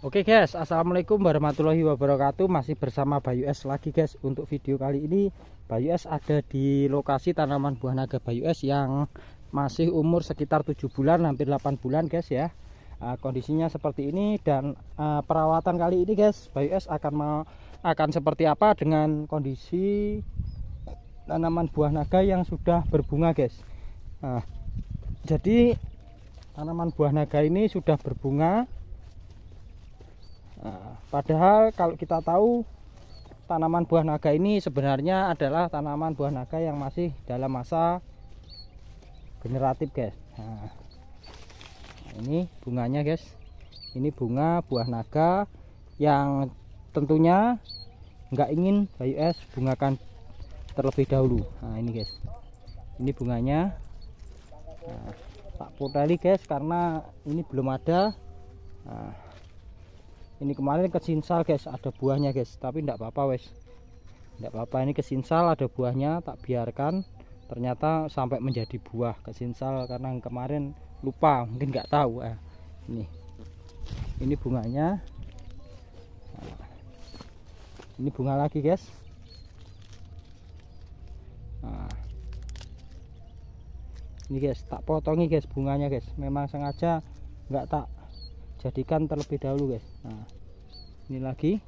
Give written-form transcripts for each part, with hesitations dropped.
Oke guys, assalamualaikum warahmatullahi wabarakatuh. Masih bersama Bayu S lagi guys. Untuk video kali ini Bayu S ada di lokasi tanaman buah naga Bayu S yang masih umur sekitar 7 bulan hampir 8 bulan guys ya. Kondisinya seperti ini dan perawatan kali ini guys Bayu S akan seperti apa dengan kondisi tanaman buah naga yang sudah berbunga guys. Jadi tanaman buah naga ini sudah berbunga. Padahal kalau kita tahu tanaman buah naga ini sebenarnya adalah tanaman buah naga yang masih dalam masa generatif guys. Ini bunganya guys. Ini bunga buah naga yang tentunya nggak ingin Bayu S bungakan terlebih dahulu. Ini guys. Ini bunganya. Tak poteli guys karena ini belum ada. Ini kemarin kesinsal guys, ada buahnya guys, tapi enggak apa-apa wes. Enggak apa-apa, ini kesinsal ada buahnya, tak biarkan. Ternyata sampai menjadi buah kesinsal karena kemarin lupa, mungkin nggak tahu. Ini bunganya. Ini bunga lagi guys. Ini guys, tak potongi guys bunganya guys. Memang sengaja nggak tak jadikan terlebih dahulu guys. Ini lagi.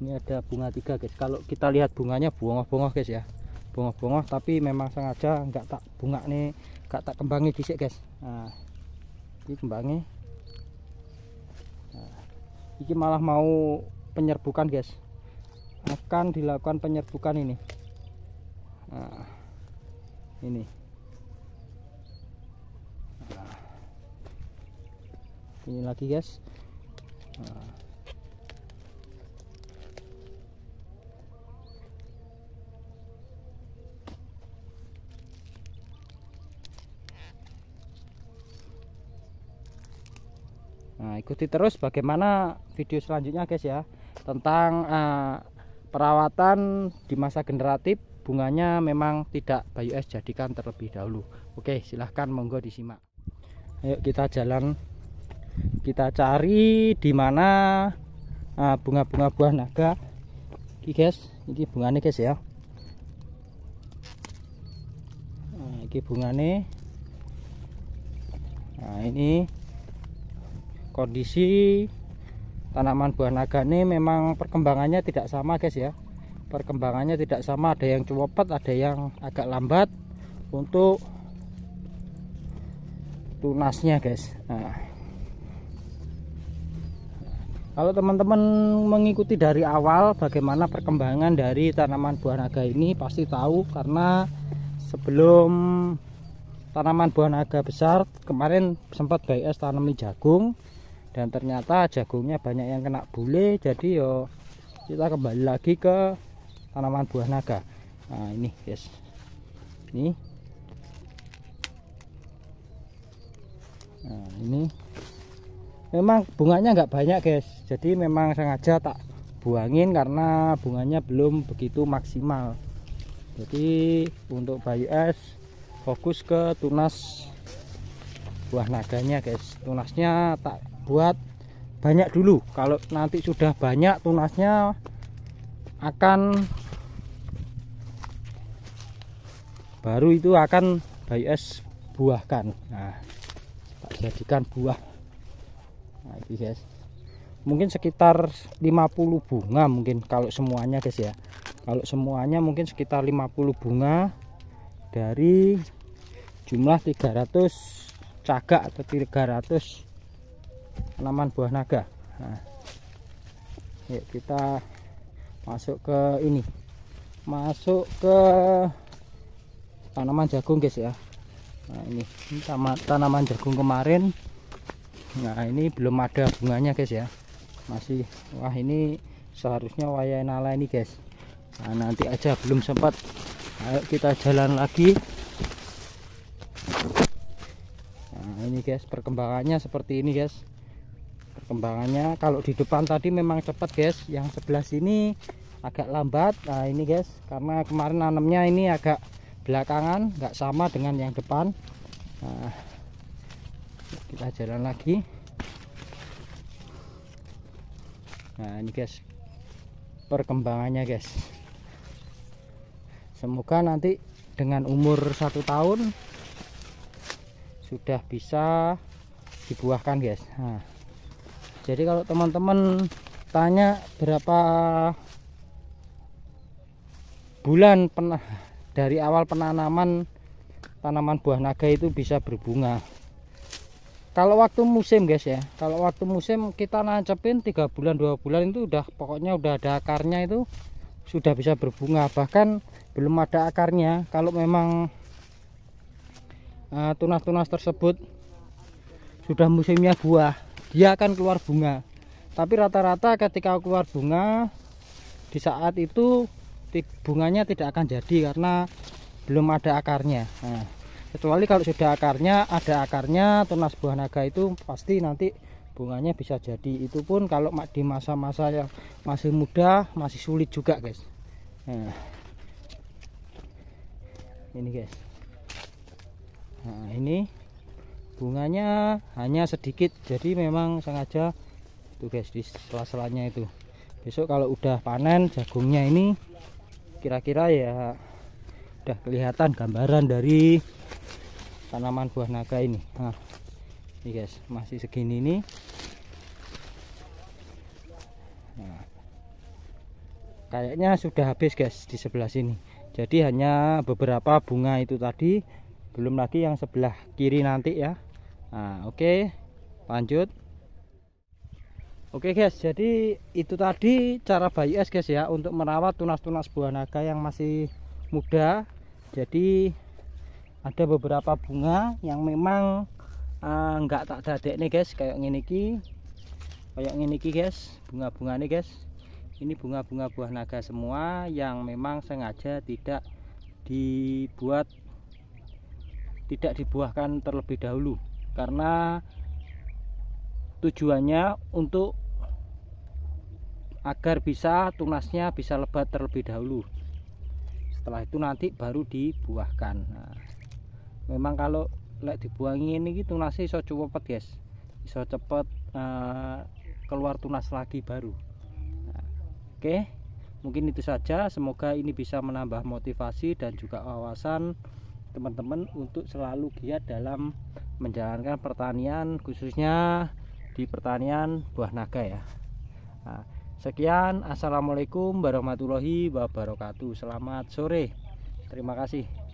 Ini ada bunga 3 guys. Kalau kita lihat bunganya bongah-bongah guys ya, bongah-bongah, tapi memang sengaja nggak tak bunga nih, nggak tak kembangi disik guys. Ini kembangnya. Ini malah mau penyerbukan guys, akan dilakukan penyerbukan ini. Ini ini lagi guys. Ikuti terus bagaimana video selanjutnya guys ya, tentang perawatan di masa generatif. Bunganya memang tidak Bayu S jadikan terlebih dahulu. Oke, silahkan monggo disimak. Ayo kita jalan, kita cari di mana bunga-bunga buah naga. Ini guys, ini bunganya guys ya. Ini bunganya. Ini kondisi tanaman buah naga ini memang perkembangannya tidak sama guys ya. Perkembangannya tidak sama, ada yang cepat, ada yang agak lambat untuk tunasnya guys. Kalau teman-teman mengikuti dari awal bagaimana perkembangan dari tanaman buah naga ini pasti tahu, karena sebelum tanaman buah naga besar kemarin sempat Bayu S tanami jagung dan ternyata jagungnya banyak yang kena bule. Jadi yo kita kembali lagi ke tanaman buah naga. Ini guys, ini ini memang bunganya nggak banyak guys, jadi memang sengaja tak buangin karena bunganya belum begitu maksimal. Jadi untuk Bayu S fokus ke tunas buah naganya guys. Tunasnya tak buat banyak dulu, kalau nanti sudah banyak tunasnya akan baru itu akan Bayu S buahkan. Tak jadikan buah. Ini guys, mungkin sekitar 50 bunga mungkin kalau semuanya guys ya. Kalau semuanya mungkin sekitar 50 bunga dari jumlah 300 cagak atau 300 tanaman buah naga. Yuk kita masuk ke ini, masuk ke tanaman jagung guys ya. Ini tanaman jagung kemarin. Ini belum ada bunganya guys ya, masih. Wah, ini seharusnya wayanala ini guys. Nanti aja, belum sempat. Ayo kita jalan lagi. Ini guys, perkembangannya seperti ini guys. Perkembangannya kalau di depan tadi memang cepat guys, yang sebelah sini agak lambat. Ini guys, karena kemarin nanamnya ini agak belakangan, nggak sama dengan yang depan. Kita jalan lagi. Nah ini guys perkembangannya guys. Semoga nanti dengan umur 1 tahun sudah bisa dibuahkan guys. Nah, jadi kalau teman-teman tanya berapa bulan dari awal penanaman tanaman buah naga itu bisa berbunga. Kalau waktu musim guys ya, kalau waktu musim kita nancepin 3 bulan 2 bulan itu udah pokoknya udah ada akarnya, itu sudah bisa berbunga. Bahkan belum ada akarnya, kalau memang tunas-tunas tersebut sudah musimnya buah, dia akan keluar bunga. Tapi rata-rata ketika keluar bunga di saat itu bunganya tidak akan jadi karena belum ada akarnya. Nah, kecuali kalau sudah ada akarnya tunas buah naga itu pasti nanti bunganya bisa jadi. Itu pun kalau di masa-masa yang masih muda masih sulit juga guys. Nah, ini guys. Nah ini bunganya hanya sedikit, jadi memang sengaja tuh guys di sela-selanya itu. Besok kalau udah panen jagungnya ini kira-kira ya udah kelihatan gambaran dari tanaman buah naga ini. Nah ini guys masih segini nih. Nah, kayaknya sudah habis guys di sebelah sini, jadi hanya beberapa bunga itu tadi, belum lagi yang sebelah kiri nanti ya. Nah oke, lanjut. Oke guys, jadi itu tadi cara Bayu S guys ya untuk merawat tunas-tunas buah naga yang masih muda. Jadi ada beberapa bunga yang memang enggak tak dadek nih guys, kayak ngene iki guys, bunga-bunga nih guys. Ini bunga-bunga buah naga semua yang memang sengaja tidak dibuahkan terlebih dahulu, karena tujuannya untuk agar tunasnya bisa lebat terlebih dahulu. Setelah itu nanti baru dibuahkan. Nah, memang kalau dibuangi ini tunasnya iso cepet guys, iso cepet keluar tunas lagi baru. Nah, oke, mungkin itu saja. Semoga ini bisa menambah motivasi dan juga wawasan teman-teman untuk selalu giat dalam menjalankan pertanian, khususnya di pertanian buah naga ya. Nah, sekian, assalamualaikum warahmatullahi wabarakatuh. Selamat sore, terima kasih.